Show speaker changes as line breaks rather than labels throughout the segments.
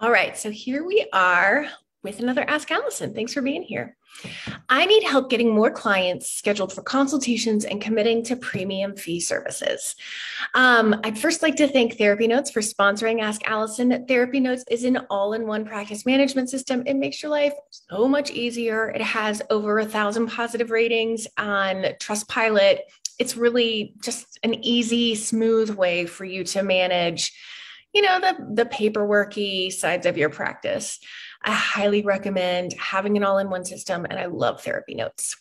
All right, so here we are with another Ask Allison. Thanks for being here. I need help getting more clients scheduled for consultations and committing to premium fee services. I'd first like to thank TherapyNotes for sponsoring Ask Allison. TherapyNotes is an all-in-one practice management system. It makes your life so much easier. It has over 1,000 positive ratings on Trustpilot. It's really just an easy, smooth way for you to manage the paperworky sides of your practice. I highly recommend having an all-in-one system, and I love TherapyNotes.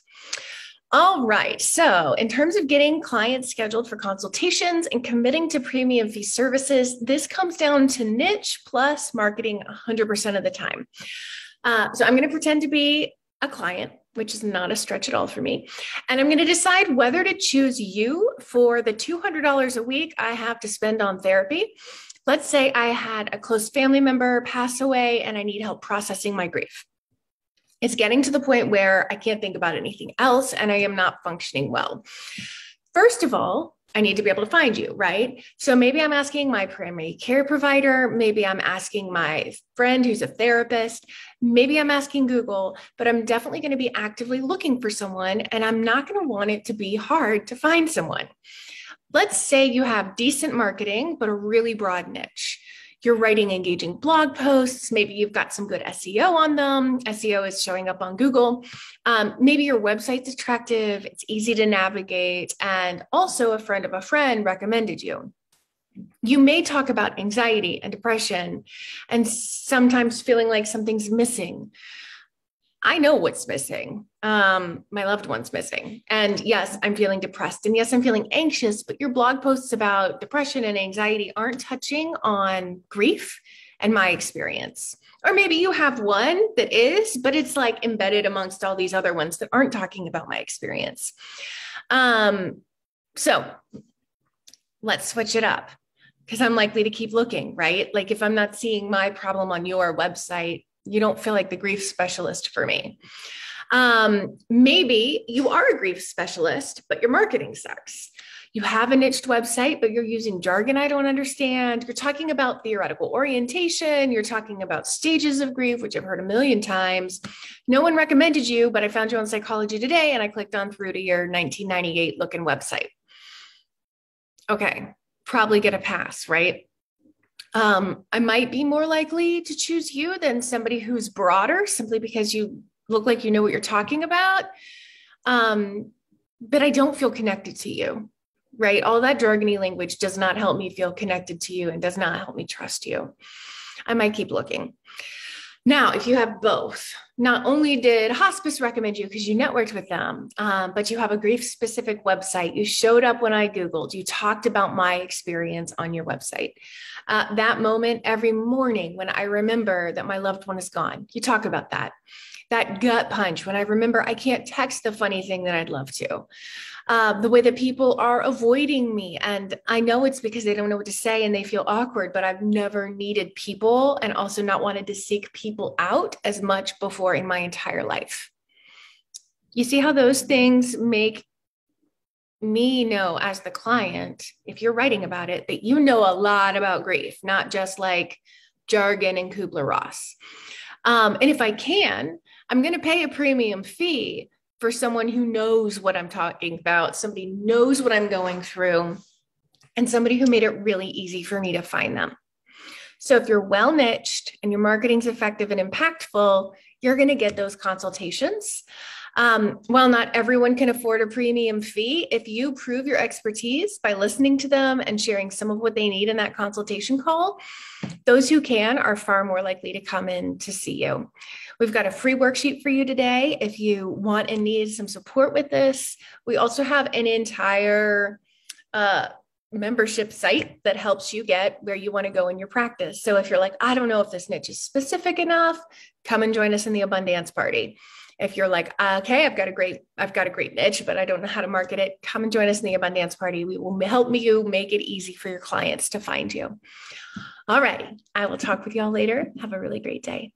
All right. So in terms of getting clients scheduled for consultations and committing to premium fee services, this comes down to niche plus marketing 100% of the time. So I'm going to pretend to be a client, which is not a stretch at all for me. And I'm going to decide whether to choose you for the $200 a week I have to spend on therapy. Let's say I had a close family member pass away and I need help processing my grief. It's getting to the point where I can't think about anything else and I am not functioning well. First of all, I need to be able to find you, right? So maybe I'm asking my primary care provider. Maybe I'm asking my friend who's a therapist. Maybe I'm asking Google, but I'm definitely going to be actively looking for someone, and I'm not going to want it to be hard to find someone. Let's say you have decent marketing, but a really broad niche. You're writing engaging blog posts. Maybe you've got some good SEO on them. SEO is showing up on Google. Maybe your website's attractive. It's easy to navigate. And also a friend of a friend recommended you. You may talk about anxiety and depression and sometimes feeling like something's missing. I know what's missing. My loved one's missing. And yes, I'm feeling depressed. And yes, I'm feeling anxious, but your blog posts about depression and anxiety aren't touching on grief and my experience. Or maybe you have one that is, but it's like embedded amongst all these other ones that aren't talking about my experience. So let's switch it up because I'm likely to keep looking, right? Like if I'm not seeing my problem on your website, you don't feel like the grief specialist for me. Maybe you are a grief specialist, but your marketing sucks. You have a niched website, but you're using jargon I don't understand. You're talking about theoretical orientation. You're talking about stages of grief, which I've heard a million times. No one recommended you, but I found you on Psychology Today and I clicked on through to your 1998 looking website. Okay, probably get a pass, right? I might be more likely to choose you than somebody who's broader simply because you look like you know what you're talking about. But I don't feel connected to you, right? All that jargony language does not help me feel connected to you and does not help me trust you. I might keep looking. Now, if you have both, not only did hospice recommend you because you networked with them, but you have a grief-specific website. You showed up when I Googled. You talked about my experience on your website. That moment every morning when I remember that my loved one is gone, you talk about that. That gut punch when I remember I can't text the funny thing that I'd love to. The way that people are avoiding me. And I know it's because they don't know what to say and they feel awkward, but I've never needed people and also not wanted to seek people out as much before in my entire life. You see how those things make me know as the client, if you're writing about it, that you know a lot about grief, not just like jargon and Kubler-Ross. And if I can, I'm going to pay a premium fee for someone who knows what I'm talking about, somebody knows what I'm going through, and somebody who made it really easy for me to find them. So if you're well niched and your marketing's effective and impactful, you're going to get those consultations. While not everyone can afford a premium fee, if you prove your expertise by listening to them and sharing some of what they need in that consultation call, those who can are far more likely to come in to see you. We've got a free worksheet for you today if you want and need some support with this. We also have an entire membership site that helps you get where you want to go in your practice. So if you're like, I don't know if this niche is specific enough, come and join us in the abundance party. If you're like, okay, I've got a great niche, but I don't know how to market it, come and join us in the abundance party. We will help you make it easy for your clients to find you. All righty. I will talk with y'all later. Have a really great day.